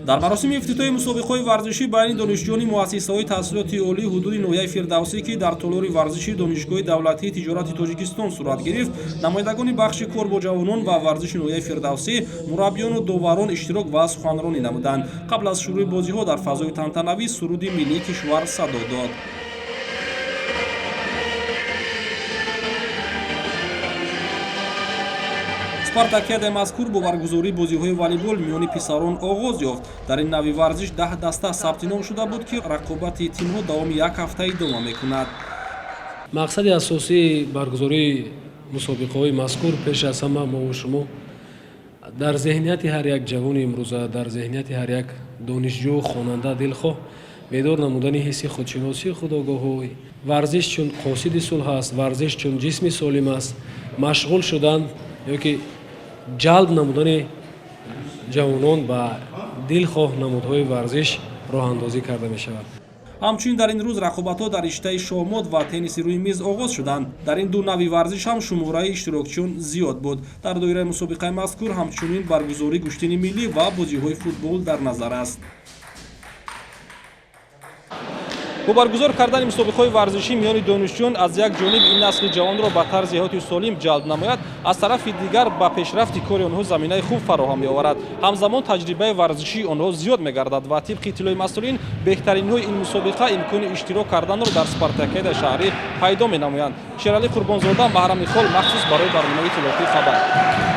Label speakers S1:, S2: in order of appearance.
S1: дар маросими ифтитоҳи мусобиқаҳои варзишӣ байни донишҷӯёни муассисаҳои таҳсилоти олии ҳудуди ноҳияи Фирдавсӣ ки дар толори варзиши донишгоҳи давлатии тиҷорати Тоҷикистон сурат гирифт, намоядагони бахши кор бо ҷавонон ва варзиши ноҳияи Фирдавсӣ, мураббиёну доварон иштирок ва суханронӣ намуданд. Қабл аз шурӯъи бозиҳо дар фазои тантанавӣ суруди миллии кишвар садо дод. Спартакиадаи мазкур бо баргузории бозиҳои волейбол миёни писарон оғоз ёфт. Дар ин нави варзиш 10 даста сабти ном шуда буд ки рақобати тимҳо давоми як ҳафта идома мекунад.
S2: мақсади асосии баргузории мусобиқаҳои мазкур пеш аз ҳама мо шумо дар зеҳнияти ҳар як ҷавони имрӯза, дар зеҳнияти ҳар як донишҷӯ, хонанда, дилхоҳ бедор намудани ҳисси худшиносии худогоҳӣ, варзиш чун қосиди сулҳ аст, варзиш чун ҷисми солим аст, машғул шудан ёки ҷалб намудани ҷавонон ба дилхоҳ намудҳои варзиш роҳандозӣ карда мешавад.
S1: ҳамчунин дар ин рӯз рақобатҳо дар риштаи шоҳмот ва тенниси рӯи миз оғоз шуданд. Дар ин ду нави варзиш ҳам шумораи иштирокчиён зиёд буд. Дар доираи мусобиқаи мазкур ҳамчунин баргузории гӯштини миллӣ ва бозиҳои футбол дар назар аст. бо баргузор кардани мусобиқаҳои варзишӣ миёни донишҷӯён аз як ҷониб ин насли ҷавонро ба тарзи ҳаёти солим ҷалб намояд, аз тарафи дигар ба пешрафти кори онҳо заминаи хуб фароҳам меоварад. ҳамзамон таҷрибаи варзишии онҳо зиёд мегардад ва тибқи иттилои масъулин беҳтаринҳои ин мусобиқа имкони иштирок карданро дар спартакиадаи шаҳрӣ пайдо менамоянд. Шералӣ Қурбонзода, Маҳрам Михол, махсус барои барномаи Иттилоқии хабар.